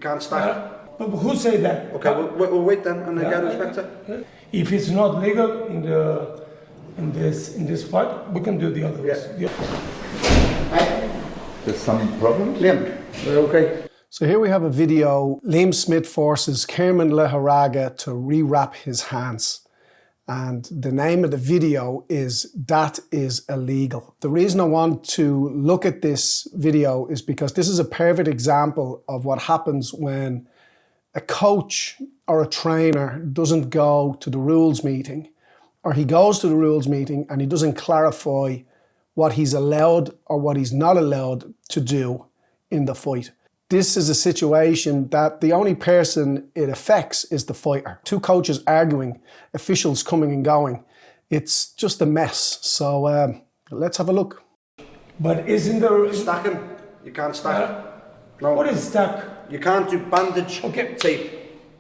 can't stack. But who say that? Okay, we'll wait then and get respect it. If it's not legal in this fight, we can do the other ones. Yeah. There's some problem? Liam, okay. So here we have a video. Liam Smith forces Kerman Lejarraga to rewrap his hands. And the name of the video is "That is Illegal." The reason I want to look at this video is because this is a perfect example of what happens when a coach or a trainer doesn't go to the rules meeting, or he goes to the rules meeting and he doesn't clarify what he's allowed or what he's not allowed to do in the fight. This is a situation that the only person it affects is the fighter. Two coaches arguing, officials coming and going. It's just a mess. So let's have a look. But isn't there... Stacking. You can't stack. No. What is stack? You can't do bandage, okay. Tape,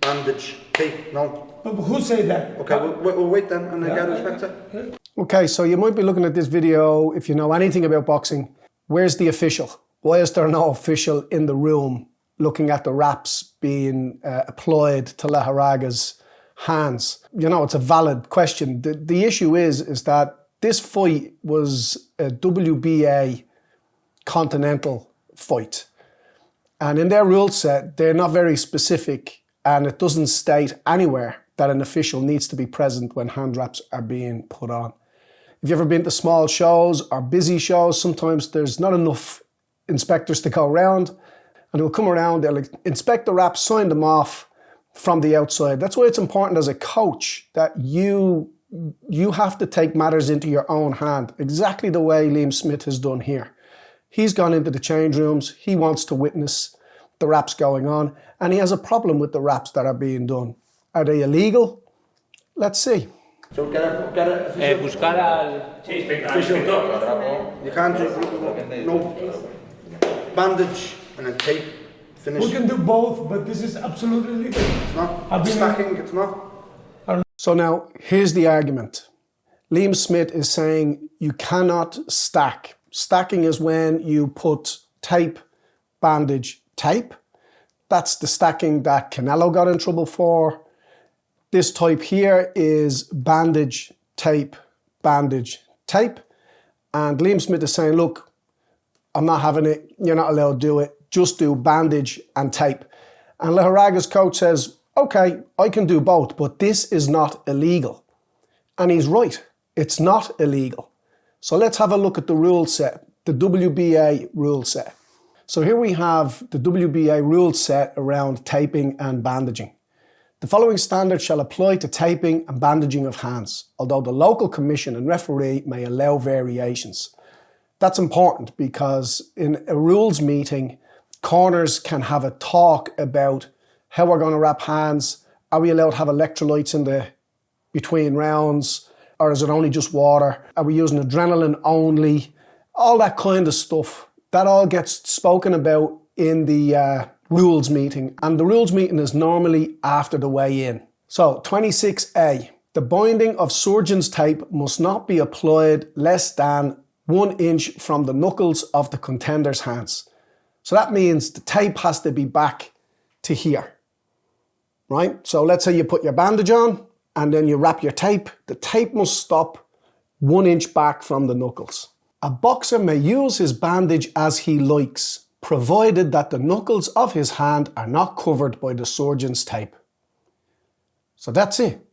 bandage, tape, no. But who say that? Okay, we'll wait then and get respect it. Okay, so you might be looking at this video, if you know anything about boxing, where's the official? Why is there no official in the room looking at the wraps being applied to Lejarraga's hands? You know, it's a valid question. The issue is that this fight was a WBA continental fight. And in their rule set, they're not very specific, and it doesn't state anywhere that an official needs to be present when hand wraps are being put on. If you've ever been to small shows or busy shows, sometimes there's not enough inspectors to go around, and they'll come around, they'll inspect the wraps, sign them off from the outside. That's why it's important as a coach that you have to take matters into your own hand, exactly the way Liam Smith has done here. He's gone into the change rooms, he wants to witness the wraps going on, and he has a problem with the wraps that are being done. Are they illegal? Let's see. So get it. Buscar al... Official. You can't do no bandage and then tape. Finish. We can do both, but this is absolutely legal. It's not. Stacking, it's not. So now, here's the argument. Liam Smith is saying you cannot stack. Stacking is when you put tape, bandage, tape. That's the stacking that Canelo got in trouble for. This type here is bandage, tape, bandage, tape. And Liam Smith is saying, look, I'm not having it. You're not allowed to do it. Just do bandage and tape. And Lejarraga's coach says, okay, I can do both, but this is not illegal. And he's right. It's not illegal. So let's have a look at the rule set, the WBA rule set. So here we have the WBA rule set around taping and bandaging. The following standards shall apply to taping and bandaging of hands, although the local commission and referee may allow variations. That's important because in a rules meeting, corners can have a talk about how we're going to wrap hands. Are we allowed to have electrolytes in the between rounds? Or is it only just water? Are we using adrenaline only? All that kind of stuff. That all gets spoken about in the rules meeting. And the rules meeting is normally after the weigh-in. So 26A, the binding of surgeon's tape must not be applied less than 1 inch from the knuckles of the contender's hands. So that means the tape has to be back to here, right? So let's say you put your bandage on and then you wrap your tape. The tape must stop 1 inch back from the knuckles. A boxer may use his bandage as he likes, provided that the knuckles of his hand are not covered by the surgeon's tape. So that's it.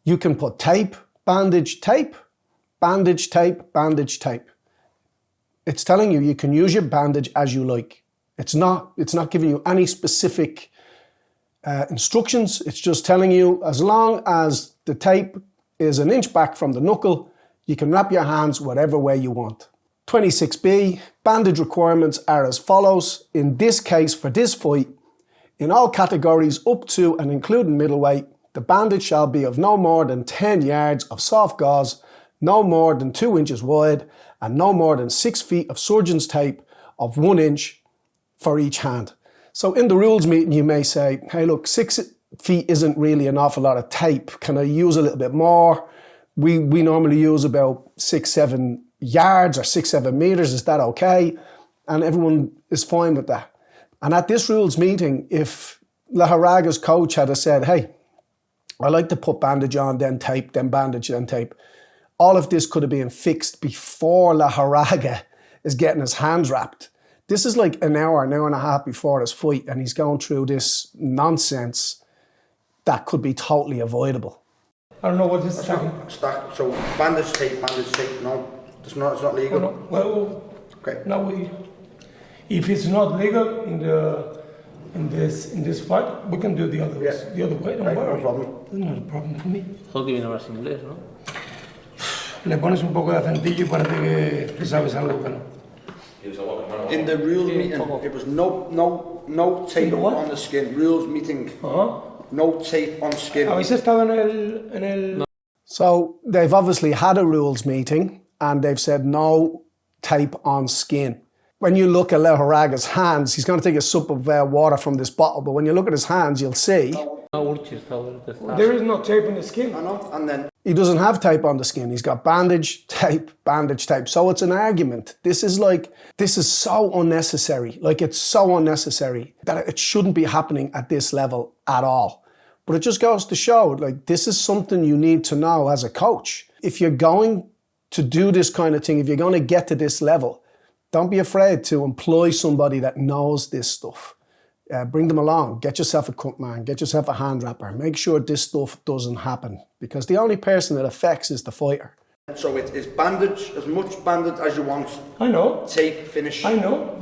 You can put tape, bandage, tape, bandage, tape, bandage, tape. It's telling you can use your bandage as you like. It's not giving you any specific instructions. It's just telling you as long as the tape is 1 inch back from the knuckle, you can wrap your hands whatever way you want. 26B, bandage requirements are as follows. In this case, for this fight, in all categories up to and including middleweight, the bandage shall be of no more than 10 yards of soft gauze, no more than 2 inches wide, and no more than 6 feet of surgeon's tape of 1 inch for each hand. So in the rules meeting, you may say, hey, look, 6 feet isn't really an awful lot of tape. Can I use a little bit more? We normally use about 6-7 yards or 6-7 meters. Is that okay? And everyone is fine with that. And at this rules meeting, if Lejarraga's coach had said, hey, I like to put bandage on, then tape, then bandage, then tape, all of this could have been fixed before Lejarraga is getting his hands wrapped. This is like an hour and a half before his fight, and he's going through this nonsense that could be totally avoidable. I don't know what this is. So bandage tape, no. It's not legal. No. Well, okay. Now if it's not legal in this fight, we can do the other the other way. Don't worry. No problem. It's not a problem for me. Solo que viene a hablar inglés, ¿no? Le pones un poco de acentillo y parece que sabes algo que no. In the rules meeting, it was no tape on the skin. Rules meeting, no tape on skin. ¿Habéis estado en el... So they've obviously had a rules meeting and they've said no tape on skin. When you look at Lejarraga's hands, he's going to take a sip of water from this bottle, but when you look at his hands, you'll see there is no tape on the skin. I know, and then he doesn't have tape on the skin. He's got bandage, tape, bandage, tape. So it's an argument. This is so unnecessary. Like, it's so unnecessary that it shouldn't be happening at this level at all. But it just goes to show, like, this is something you need to know as a coach. If you're going to do this kind of thing, if you're going to get to this level, don't be afraid to employ somebody that knows this stuff. Bring them along. Get yourself a cut man. Get yourself a hand wrapper. Make sure this stuff doesn't happen, because the only person it affects is the fighter. So it is bandage, as much bandage as you want. I know. Tape, finish. I know.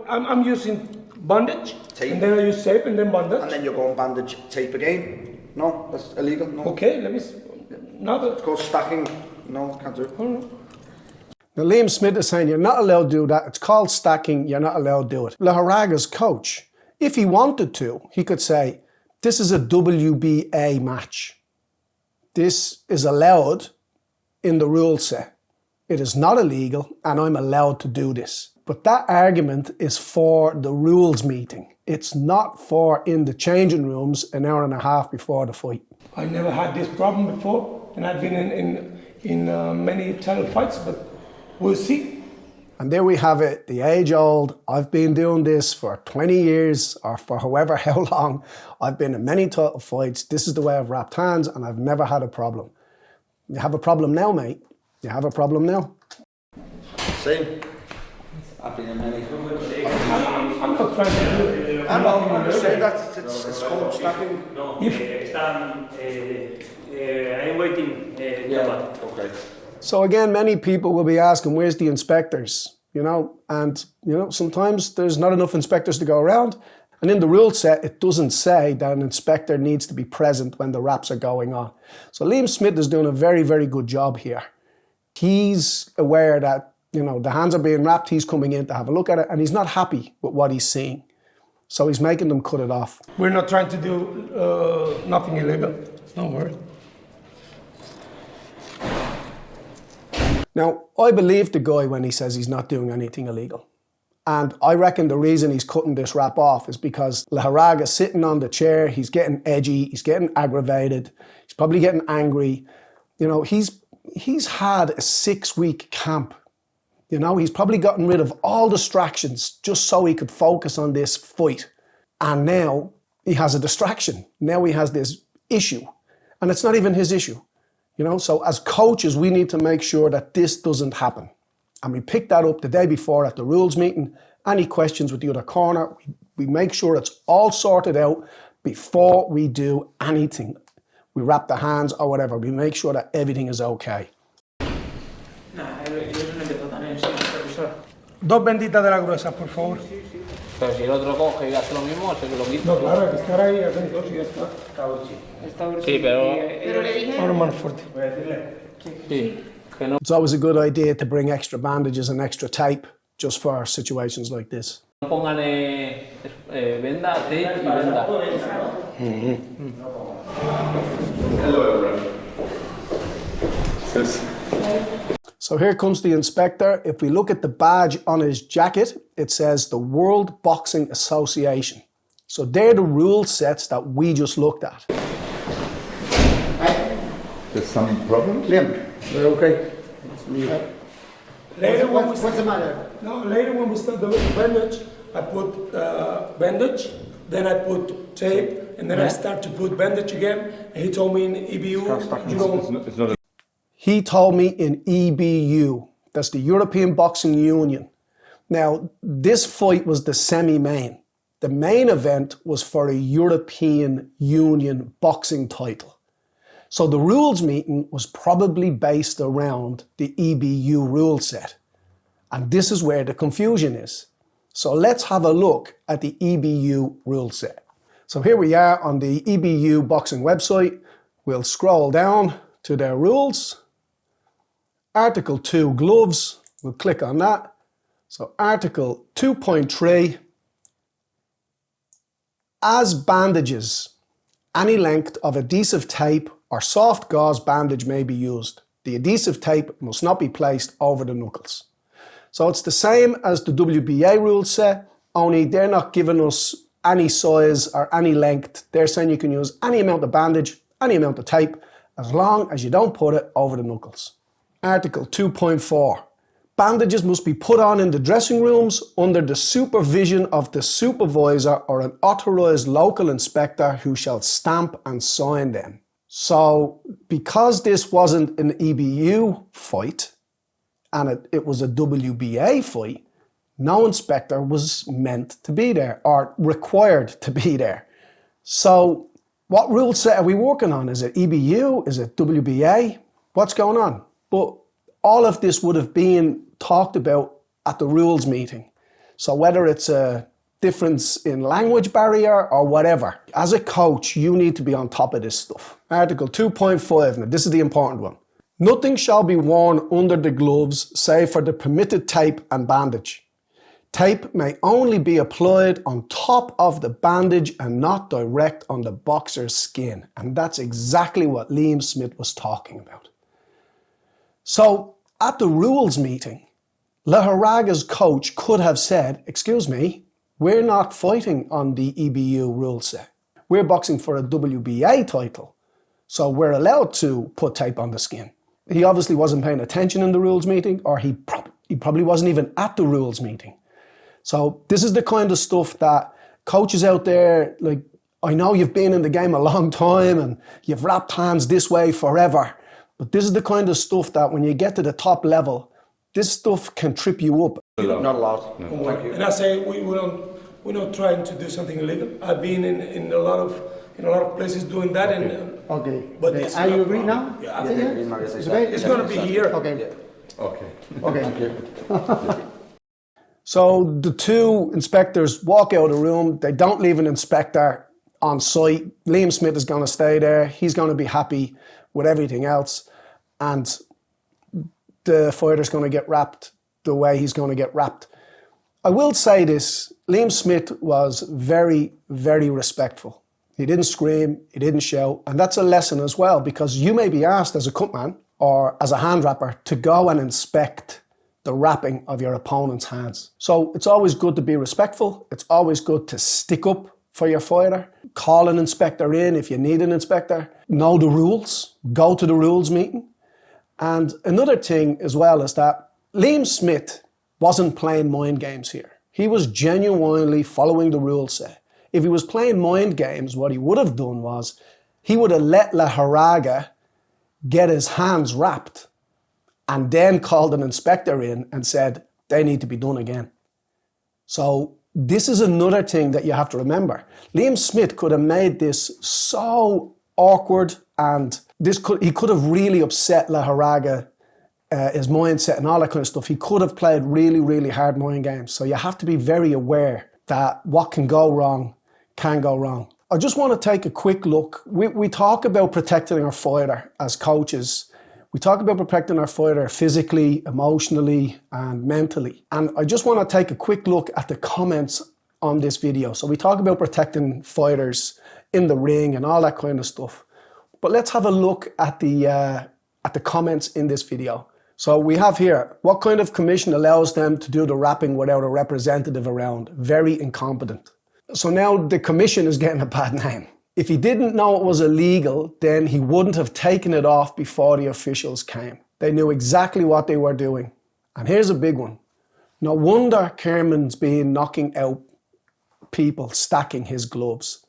I'm using bandage, tape. And then I use tape and then bandage. And then you're going bandage, tape again. No, that's illegal. No. Okay, let me... It's called stacking. No, can't do it. Oh, no. Now, Liam Smith is saying you're not allowed to do that. It's called stacking. You're not allowed to do it. Lejarraga's coach, if he wanted to, he could say, this is a WBA match. This is allowed in the rule set. It is not illegal, and I'm allowed to do this. But that argument is for the rules meeting. It's not for in the changing rooms an hour and a half before the fight. I never had this problem before, and I've been in many title fights, but we'll see. And there we have it, the age old. I've been doing this for 20 years or for however how long. I've been in many title fights. This is the way I've wrapped hands, and I've never had a problem. You have a problem now, mate. You have a problem now. Same. I've been in many. I'm not trying to do it. I'm saying that it's called stacking. No, I'm waiting. Okay. So again, many people will be asking, where's the inspectors? And sometimes there's not enough inspectors to go around. And in the rule set, it doesn't say that an inspector needs to be present when the wraps are going on. So Liam Smith is doing a very, very good job here. He's aware that, the hands are being wrapped. He's coming in to have a look at it, and he's not happy with what he's seeing. So he's making them cut it off. We're not trying to do nothing illegal. Don't worry. Now, I believe the guy when he says he's not doing anything illegal. And I reckon the reason he's cutting this wrap off is because Lejarraga's sitting on the chair, he's getting edgy, he's getting aggravated, he's probably getting angry. He's had a 6-week camp. He's probably gotten rid of all distractions just so he could focus on this fight. And now he has a distraction. Now he has this issue. And it's not even his issue. So as coaches, we need to make sure that this doesn't happen. And we pick that up the day before at the rules meeting. Any questions with the other corner, we make sure it's all sorted out before we do anything. We wrap the hands or whatever. We make sure that everything is okay. Dos benditas de la gruesa, por favor. Pero si el otro coge y hace lo mismo, se lo quita. No, claro, hay que estar ahí atentos y ya está. Sí, pero... Pero le dije... Ahora más fuerte. Sí, que no. It's always a good idea to bring extra bandages and extra tape just for situations like this. No pongan venda, tape y venda. So here comes the inspector. If we look at the badge on his jacket, it says the World Boxing Association. So they're the rule sets that we just looked at. There's some problem? Liam, we're okay. Later, What's the matter? No, later when we start the bandage, I put bandage, then I put tape, and then I start to put bandage again. And he told me in EBU, you don't. He told me in EBU, that's the European Boxing Union. Now, this fight was the semi-main. The main event was for a European Union boxing title. So the rules meeting was probably based around the EBU rule set. And this is where the confusion is. So let's have a look at the EBU rule set. So here we are on the EBU boxing website. We'll scroll down to their rules. Article 2, gloves. We'll click on that. So Article 2.3, as bandages, any length of adhesive tape or soft gauze bandage may be used. The adhesive tape must not be placed over the knuckles. So it's the same as the WBA rule set, only they're not giving us any size or any length. They're saying you can use any amount of bandage, any amount of tape, as long as you don't put it over the knuckles. Article 2.4. Bandages must be put on in the dressing rooms under the supervision of the supervisor or an authorised local inspector who shall stamp and sign them. So, because this wasn't an EBU fight, and it was a WBA fight, no inspector was meant to be there, or required to be there. So, what rule set are we working on? Is it EBU? Is it WBA? What's going on? But all of this would have been talked about at the rules meeting. So whether it's a difference in language barrier or whatever, as a coach, you need to be on top of this stuff. Article 2.5, now this is the important one. Nothing shall be worn under the gloves save for the permitted tape and bandage. Tape may only be applied on top of the bandage and not direct on the boxer's skin. And that's exactly what Liam Smith was talking about. So at the rules meeting, Lejarraga's coach could have said, excuse me, we're not fighting on the EBU rule set. We're boxing for a WBA title, so we're allowed to put tape on the skin. He obviously wasn't paying attention in the rules meeting, or he probably wasn't even at the rules meeting. So this is the kind of stuff that coaches out there, like, I know you've been in the game a long time and you've wrapped hands this way forever, but this is the kind of stuff that when you get to the top level, this stuff can trip you up. Not allowed. No. Thank you. And I say we're not trying to do something illegal. I've been in a lot of places doing that. Okay. And Okay. But it's are not you a agree problem. now? Yeah, I think It's okay. it's going to be here. Okay. Yeah. Okay. Okay. Thank you. So the two inspectors walk out of the room. They don't leave an inspector on site. Liam Smith is going to stay there. He's going to be happy with everything else. And the fighter's going to get wrapped the way he's going to get wrapped. I will say this. Liam Smith was very, very respectful. He didn't scream. He didn't shout. And that's a lesson as well, because you may be asked as a cutman or as a hand wrapper to go and inspect the wrapping of your opponent's hands. So it's always good to be respectful. It's always good to stick up for your fighter. Call an inspector in if you need an inspector. Know the rules. Go to the rules meeting. And another thing as well is that Liam Smith wasn't playing mind games here. He was genuinely following the rule set. If he was playing mind games, what he would have done was he would have let Lejarraga get his hands wrapped and then called an inspector in and said, they need to be done again. So this is another thing that you have to remember. Liam Smith could have made this so awkward, and he could have really upset Lejarraga, his mindset and all that kind of stuff. He could have played really, really hard mind games. So you have to be very aware that what can go wrong can go wrong. I just want to take a quick look. We talk about protecting our fighter as coaches. We talk about protecting our fighter physically, emotionally, and mentally. And I just want to take a quick look at the comments on this video. So we talk about protecting fighters in the ring and all that kind of stuff. But let's have a look at the comments in this video. So we have here, what kind of commission allows them to do the wrapping without a representative around? Very incompetent. So now the commission is getting a bad name. If he didn't know it was illegal, then he wouldn't have taken it off before the officials came. They knew exactly what they were doing. And here's a big one. No wonder Kerman's been knocking out people stacking his gloves.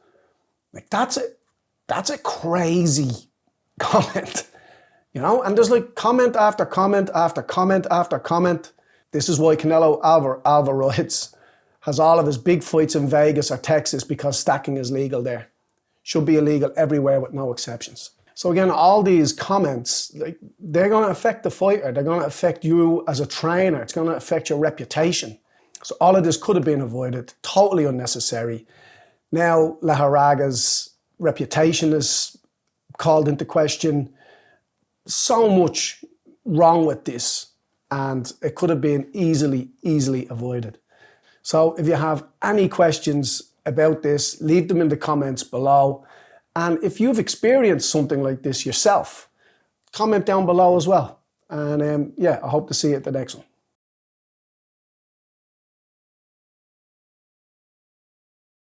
Like that's a crazy comment, you know? And there's like comment after comment after comment after comment. This is why Canelo Alvarez has all of his big fights in Vegas or Texas, because stacking is legal there. Should be illegal everywhere with no exceptions. So again, all these comments, like, they're going to affect the fighter. They're going to affect you as a trainer. It's going to affect your reputation. So all of this could have been avoided. Totally unnecessary. Now Lejarraga's reputation is called into question. So much wrong with this, and it could have been easily avoided. So if you have any questions about this, leave them in the comments below. And if you've experienced something like this yourself, comment down below as well. And yeah, I hope to see you at the next one.